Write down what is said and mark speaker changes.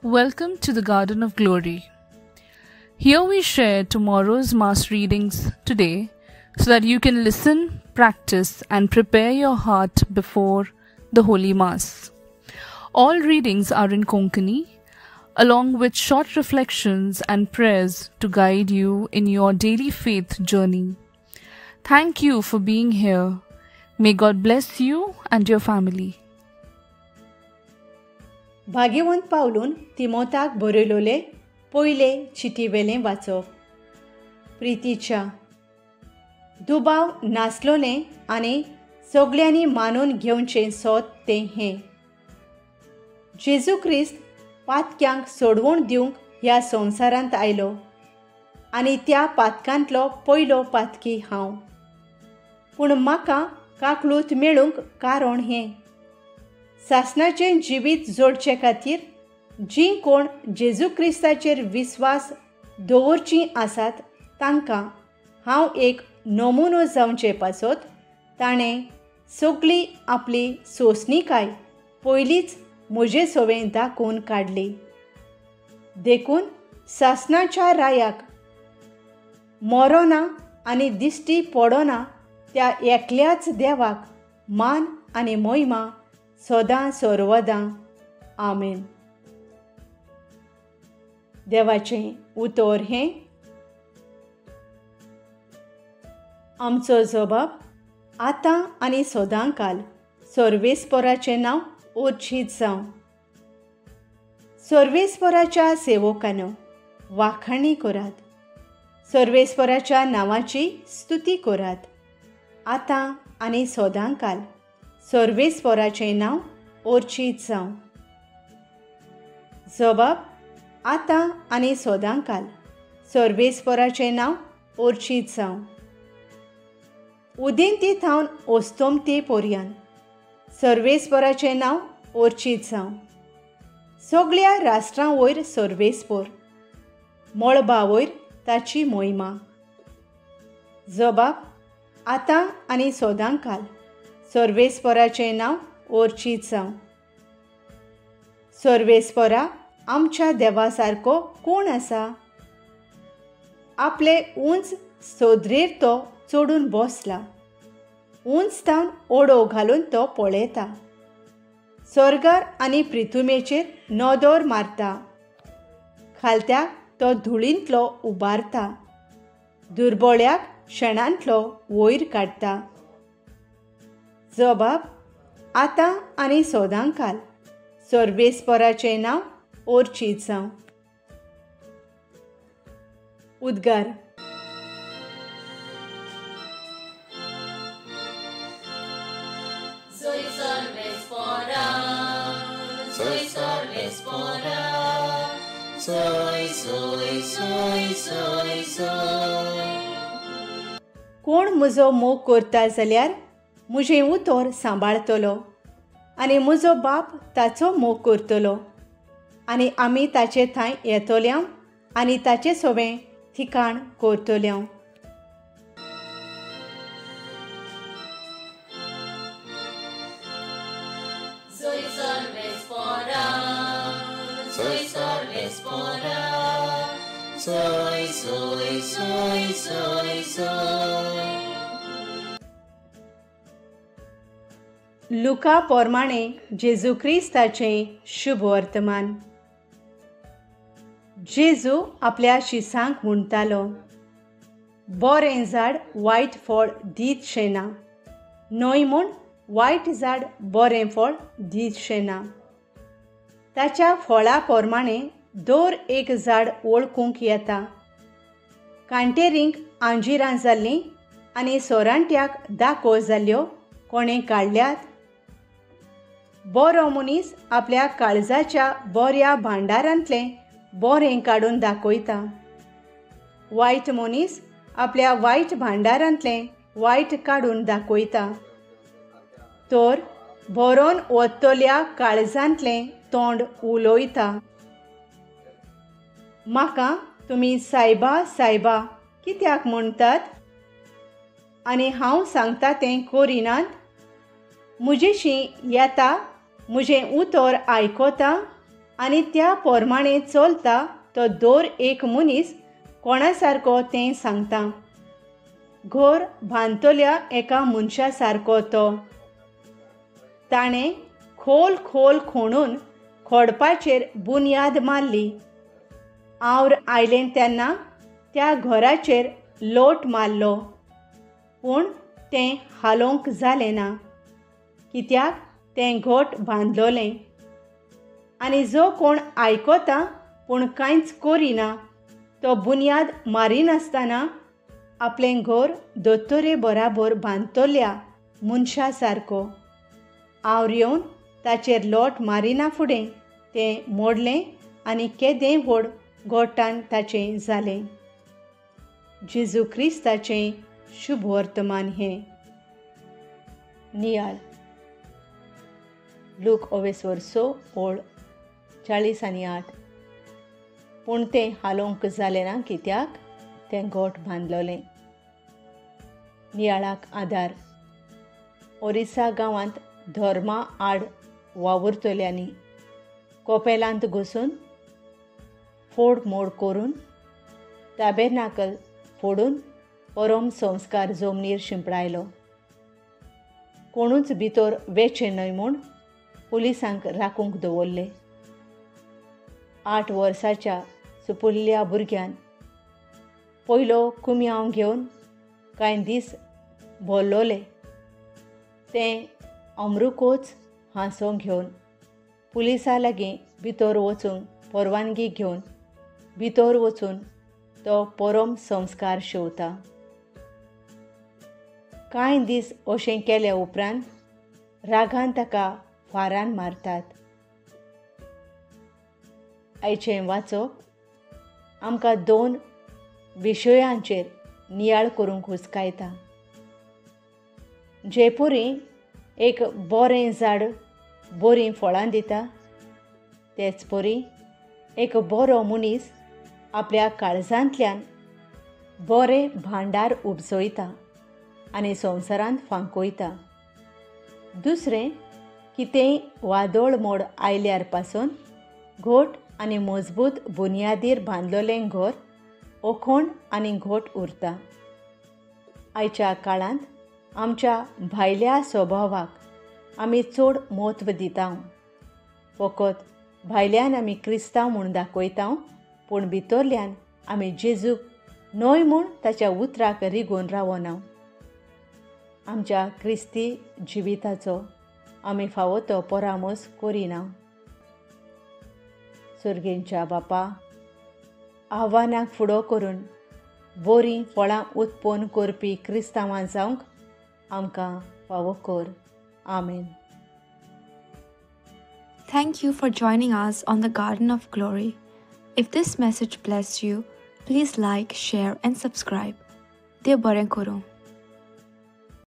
Speaker 1: Welcome to the Garden of Glory. Here we share tomorrow's Mass readings today so that you can listen, practice, and prepare your heart before the Holy Mass. All readings are in Konkani, along with short reflections and prayers to guide you in your daily faith journey. Thank you for being here. May God bless you and your family.
Speaker 2: भाग्यवंत पावलून तिमोथाक बरयलोले पयले चिटीवेलें वाचप. प्रितीच्या दुबाव नासलोलें आनी सगळ्यांनी मानून घेवचें सोत तें हें. जेजू क्रिस्त पातक्यांक सोडवून दिवंक ह्या संवसारांत आयलो आनी त्या पातकांतलो पयलो पातकी हांव. पूण म्हाका काकळूत मेळूंक कारण हें. सासणाचें जिवीत जोडचे खातीर जीं कोण जेजू क्रिस्ताचेर विस्वास दवरचीं आसात तांकां हांव एक नमुनो जावचे पासत ताणें सगळी आपली सोंसणीकाय पयलींच म्हजे सोवें दाखोवन काडली. देखून सासणाच्या रायाक मरोना आनी दिश्टी पडोना त्या एकल्याच देवाक मान आनी महिमा सदां सर्वदां. आमेन. देवाचें उतर हें. आमचो जबाब आतां आनी सदांकाल सर्वेस्पराचें नांव ओर्छीत जावं. सर्वेस्पराच्या सेवकानो वाखाणी करात. सर्वेस्पराच्या नांवाची स्तुती करात. आतां आनी सदांकाल सर्वेस्पराचें नांव ओर्छीत जावं. जबाब आतां आनी सदांकाल सर्वेस्पराचें नांव ओर्छीत जावं. उदेंती थावन ओस्तोमते पर्यान सर्वेस्पराचें नांव ओर्छीत जावं. सगळ्या राष्ट्रां वयर सर्वेस्पर, मळबा वयर ताची महिमा. जबाब आतां आनी सदांकाल सर्वेस्पराचें नांव ओर्छीत जावं. सर्वेस्परा आमच्या देवा सारको कोण आसा? आपले उंच सोदरेर तो चडून बसला. उंच थावन ओडो घालून तो पळयता. सर्गार आनी पृथ्वीचेर नदर मारता. खालत्याक तो धुळींतलो उबारता. दुर्बळ्याक क्षणांतलो वयर काडटा. जबाब आतां आनी सदांकाल सर्वेस्पराचें नांव ओर्छीत जावं. उद्गार.
Speaker 3: Soy Sorvespora, soy Sorvespora, soy.
Speaker 2: कोण म्हजो मोग करता जाल्यार म्हजें उतर सांबाळतलो आनी म्हजो बाप ताचो मोग करतलो आनी आमी ताचे थंय येतोल्या आनी ताचे सोबें ठिकाण करतल्या.
Speaker 3: Soy Sorvespora, soy.
Speaker 2: लुका पोरमाणे जेजू क्रिस्ताचें शुभ वर्तमान. जेजू आपल्या शिसांक म्हणटालो, बरें झाड वायट फळ दितशें ना, न्हय म्हूण वायट झाड बरें फळ दितशें ना. ताच्या फळा पोरमाणें दर एक झाड वळखूंक येता. कांटेरींक आंजिरां जाल्लीं आनी सोरांट्याक दाखो जाल्ल्यो कोणें काडल्यात. बरो मनीस आपल्या काळजाच्या बऱ्या भांडारांतलें बरें काडून दाखयता. वायट मनीस आपल्या वायट भांडारांतलें वायट काडून दाखयता. तर भरोन वतल्या काळजांतलें तोंड उलोयता. म्हाका तुमी सायबा सायबा कित्याक म्हणटात आनी हांव सांगता तें करिनात? म्हजेशीं येता, म्हजें उतर आयकता आनी त्या पोरमाणे चलता तो दर एक मनीस कोणा सारको तें सांगता. घर बांदतल्या एका मनशा सारको तो. ताणें खोल खोल खणून खोडपाचेर बुनयाद मारली. आवड आयलें तेन्ना त्या घराचेर लोट मारलो, पूण तें हालोवंक जालें ना, कित्याक तें घोट बांदलोलें. आनी जो कोण आयकता पूण कांयच करिना तो बुनयाद मारिनासतना आपलें घर दोतोरे बराबर बांदतल्या मनशा सारको. आवड येवन ताचेर लोट मारिना फुडें तें मोडलें आनी केदें व्हड घोटाण ताचें जालें. जेजू क्रिस्ताचें शुभ वर्तमान हें. नियाळ. लूक 40:40-8. पूण तें हालोवंक जालें ना, कित्याक तें घोट बांदलोलें. नियाळाक आदार. ओरिसा गांवांत धर्मा आड वावुरतल्यांनी कोपेलांत घुसून फोडमोड करून ताबेर्नाकल फोडून परम संस्कार जमनीर शिंपडायलो. कोणूच भितर वेचे न्हय म्हूण पुलिसांक राखूंक दवरले. 8 वर्साच्या सुपुल्ल्या भुरग्यान पयलो कुम्यांव घेवन कांय दीस भोल्लोले. तें अमरुकोच हांसो घेवन पुलिसां लागीं भितर वचूंक परवानगी घेवन भितर वचून तो परम संस्कार शेवता. कांय दीस अशें केले उपरांत रागान ताका फारान मारतात. आयचें वाचप आमकां 2 विशयांचेर नियाळ करूंक हुस्कायता. जे परी एक बरें झाड बरीं फळां दिता, तेच परी एक बरो मनीस आपल्या काळजांतल्यान बरें भांडार उपसयता आनी संवसारांत फांकयता. दुसरें, कितेंय वादळ मोड आयल्यार पासून घोट आनी मजबूत बुनयादीर बांदलोलें घर अखंड आनी घोट उरता. आयच्या काळांत आमच्या भायल्या स्वभावाक आमी चड म्हत्व दिता. फकत भायल्यान आमी क्रिस्तांव म्हूण दाखयता, पूण भितरल्यान आमी जेजूक न्हय म्हूण ताच्या उतराक रिगून रावना. आमच्या क्रिस्ती जिविताचो आमी फावो तो परामोस करिना. सुर्गेंच्या बापा, आव्हानाक फुडो करून बरीं फळां उत्पन्न करपी क्रिस्तांवां जावंक आमकां फावो कर. आमेन.
Speaker 4: Thank you for joining us on the Garden of Glory. If this message blessed you, please like, share and subscribe. Dev baren karo.